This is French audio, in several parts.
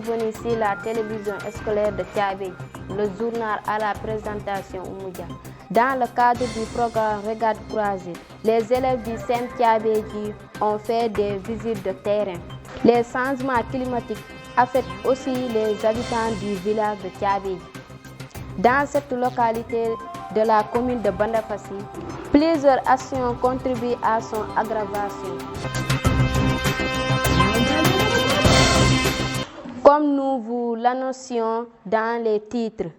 bienvenue sur la télévision scolaire de Thiabédji, le journal à la présentation Oumoudia. Dans le cadre du programme Regarde croisée, les élèves du CEM Thiabédji ont fait des visites de terrain. Les changements climatiques affectent aussi les habitants du village de Thiabédji. Dans cette localité de la commune de Bandafassi, plusieurs actions contribuent à son aggravation. Comme nous vous l'annoncions dans les titres,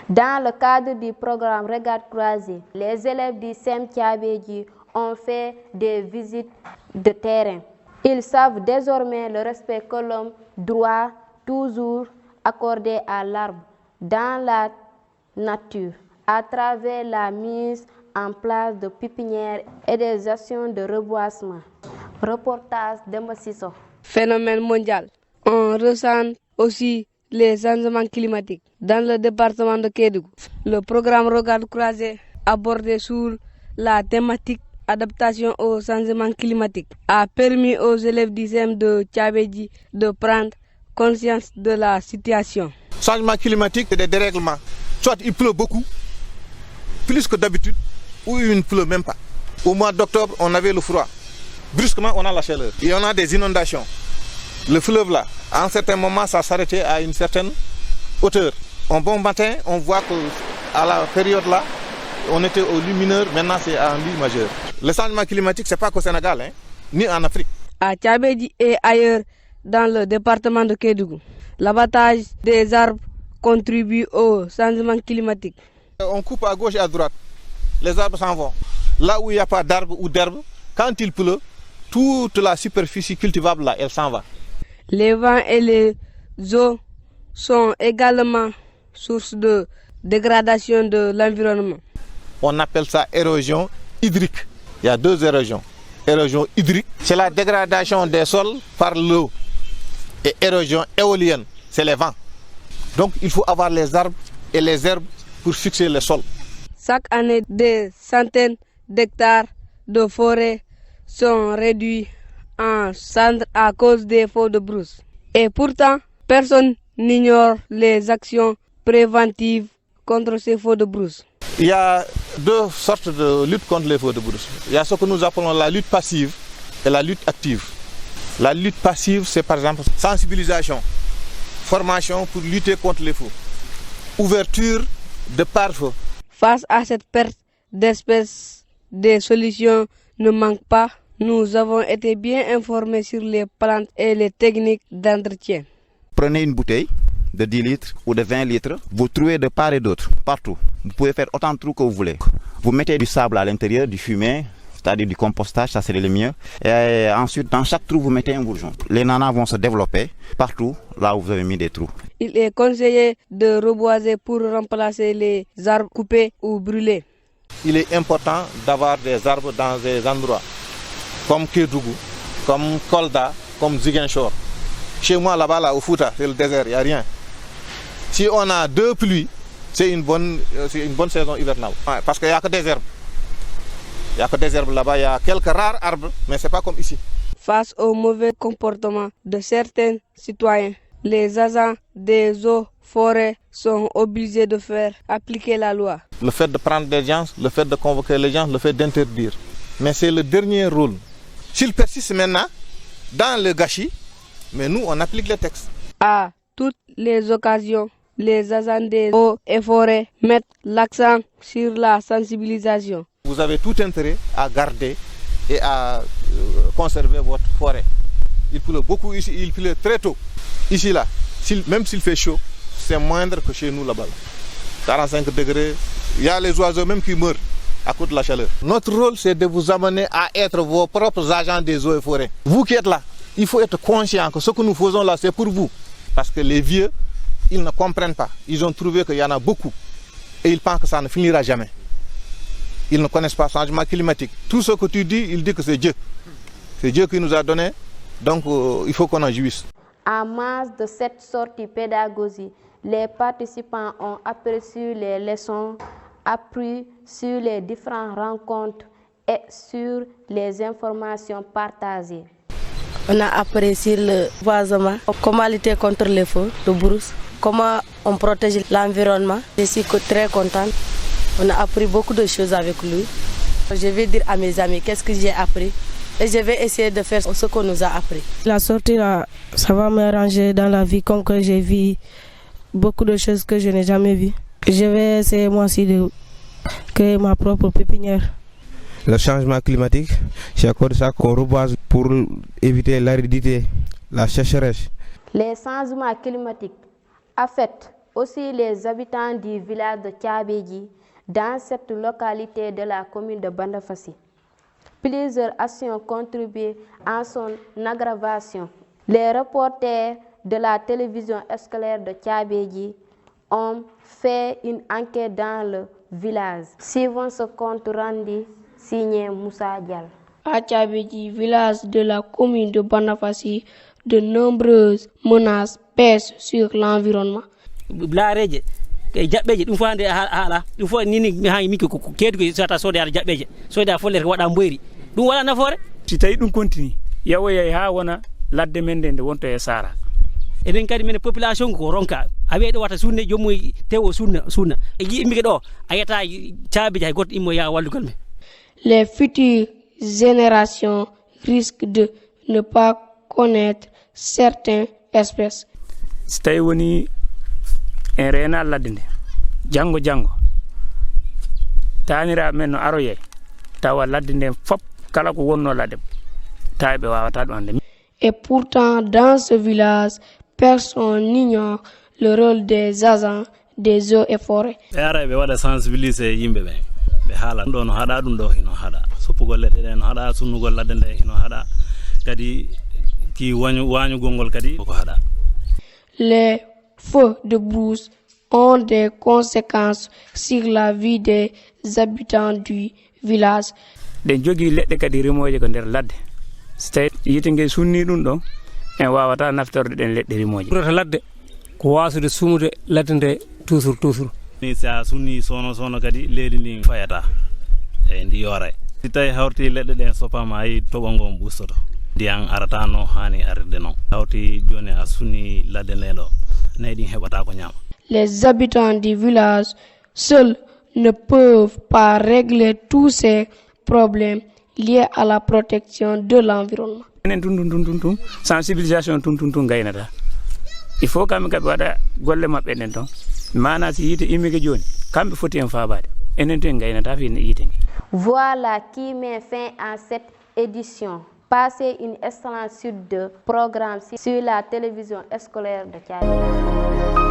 dans le cadre du programme Regarde croisée, les élèves du CEM Thiabédji ont fait des visites de terrain. Ils savent désormais le respect que l'homme doit toujours accorder à l'arbre dans la nature, à travers la mise en place de pépinières et des actions de reboisement. Reportage de Massisso. Phénomène mondial. On ressent aussi les changements climatiques. Dans le département de Kédougou, le programme Regarde croisée abordé sur la thématique adaptation aux changements climatiques a permis aux élèves du CEM de Thiabédji de prendre conscience de la situation. Changement climatique, c'est des dérèglements. Soit il pleut beaucoup, plus que d'habitude, ou il ne pleut même pas. Au mois d'octobre, on avait le froid. Brusquement, on a la chaleur. Et on a des inondations. Le fleuve là, à un certain moment, ça s'arrêtait à une certaine hauteur. Un bon matin, on voit qu'à la période là, on était au lit mineur, maintenant c'est à un lit majeur. Le changement climatique, ce n'est pas qu'au Sénégal, ni en Afrique. À Thiabédji et ailleurs dans le département de Kédougou, l'abattage des arbres contribue au changement climatique. On coupe à gauche et à droite, les arbres s'en vont. Là où il n'y a pas d'arbres ou d'herbes, quand il pleut, toute la superficie cultivable là, elle s'en va. Les vents et les eaux sont également source de dégradation de l'environnement. On appelle ça érosion hydrique. Il y a deux érosions. Érosion hydrique, c'est la dégradation des sols par l'eau. Et érosion éolienne, c'est les vents. Donc il faut avoir les arbres et les herbes pour fixer le sol. Chaque année, des centaines d'hectares de forêt sont réduits en cendres à cause des feux de brousse. Et pourtant, personne n'ignore les actions préventives contre ces feux de brousse. Il y a deux sortes de lutte contre les feux de brousse. Il y a ce que nous appelons la lutte passive et la lutte active. La lutte passive, c'est par exemple sensibilisation, formation pour lutter contre les feux, ouverture de pare-feu. Face à cette perte d'espèces, des solutions ne manquent pas. Nous avons été bien informés sur les plantes et les techniques d'entretien. Prenez une bouteille de 10 litres ou de 20 litres, vous trouvez de part et d'autre, partout. Vous pouvez faire autant de trous que vous voulez. Vous mettez du sable à l'intérieur, du fumier, c'est-à-dire du compostage, ça serait le mieux. Et ensuite, dans chaque trou, vous mettez un bourgeon. Les nanas vont se développer partout là où vous avez mis des trous. Il est conseillé de reboiser pour remplacer les arbres coupés ou brûlés. Il est important d'avoir des arbres dans des endroits comme Kédougou, comme Kolda, comme Ziguinchor. Chez moi, là-bas, là, au Fouta, c'est le désert, il n'y a rien. Si on a deux pluies, c'est une bonne saison hivernale. Ouais, parce qu'il n'y a que des herbes. Il n'y a que des herbes là-bas, il y a quelques rares arbres, mais ce n'est pas comme ici. Face au mauvais comportement de certains citoyens, les agents des eaux forêts sont obligés de faire appliquer la loi. Le fait de prendre des gens, le fait de convoquer les gens, le fait d'interdire. Mais c'est le dernier rôle. S'il persiste maintenant dans le gâchis, mais nous, on applique les textes. À toutes les occasions, les agents des eaux et forêts mettent l'accent sur la sensibilisation. Vous avez tout intérêt à garder et à conserver votre forêt. Il pleut beaucoup ici, il pleut très tôt. Ici, là, même s'il fait chaud, c'est moindre que chez nous là-bas. 45 degrés, il y a les oiseaux même qui meurent à cause de la chaleur. Notre rôle, c'est de vous amener à être vos propres agents des eaux et forêts. Vous qui êtes là, il faut être conscient que ce que nous faisons là, c'est pour vous. Parce que les vieux, ils ne comprennent pas. Ils ont trouvé qu'il y en a beaucoup. Et ils pensent que ça ne finira jamais. Ils ne connaissent pas le changement climatique. Tout ce que tu dis, ils disent que c'est Dieu. C'est Dieu qui nous a donné. Donc, il faut qu'on en jouisse. En marge de cette sortie pédagogique, les participants ont aperçu les leçons apprises sur les différentes rencontres et sur les informations partagées. On a appris sur le boisement, comment lutter contre les feux de brousse, comment on protège l'environnement. Je suis très contente. On a appris beaucoup de choses avec lui. Je vais dire à mes amis qu'est-ce que j'ai appris et je vais essayer de faire ce qu'on nous a appris. La sortie là, ça va m'arranger dans la vie comme que j'ai vu beaucoup de choses que je n'ai jamais vues. Je vais essayer moi aussi de créer ma propre pépinière. Le changement climatique, c'est à cause de ça qu'on reboise pour éviter l'aridité, la sécheresse. Les changements climatiques affectent aussi les habitants du village de Tiabédji dans cette localité de la commune de Bandafassi. Plusieurs actions contribuent à son aggravation. Les reporters de la télévision scolaire de Tiabédji ont fait une enquête dans le village. Suivant ce compte rendu signé Moussa Dial. À Tiabédji, village de la commune de Bandafassi, de nombreuses menaces pèsent sur l'environnement. Blareje e jabbeje dum fande haala dum fo nini mi hangi miki ko keedu sata sode ala jabbeje sode a folle wada mboyri dum wala nafoore si tawi dum continue yawoye ha wona ladde men de wonto e sara eden kadi men population ko ronka a wi do wata sunne jommu tewo sunna e yimbe do ayata Tiabédji hay goto immo ya wallugal men. Les futures générations risquent de ne pas connaître certaines espèces. So tawi woni en reena ladde nde jango tanira men no aroye tawa ladde nde fop kala ko wonno ladde tawe wawata ɗum ande. Et pourtant dans ce village personne n'ignore le rôle des agents des eaux et forêts. ɓe ara ɓe waɗa sensibiliser yimɓe ɓe haala ɗo no haɗa ɗum ɗo hino haɗa soppugol leɗɗe ɗe no haɗa sunnugol ladde nde hino haɗa kadi ki wañugol ngol kadi ko haɗa. Les feux de brousse ont des conséquences sur la vie des habitants du village. Den jogii leɗɗe kadi rimoje ko nder ladde so tawi yite nge sunni ɗum ɗon en wawata naftorde ɗen leɗɗe rimoje. ɓurata ladde ko wasude sumude ladde nde toujours ni sa sunni sono kadi leydi ndi fayata e ndi yoora si tawi hawti leɗɗe ɗen sopama hay toɓo ngon ɓustoto ndiyan arata no hani arde non hawti joni a sunni ladde nde ɗo nayi ɗin heɓata ko ñama. Les habitants du village seuls ne peuvent pas régler tous ces problèmes liés à la protection de l'environnement. enen tun sensibilisation tun gaynata il faut kamɓe kaɓe waɗa golle maɓɓe ɗen ton mana si yite immige joni kamɓe foti en fabade enen to en gaynata fi yite nge. Voilà qui met fin à cette édition. Passez une excellente suite de programmes sur la télévision scolaire de Tiabédji.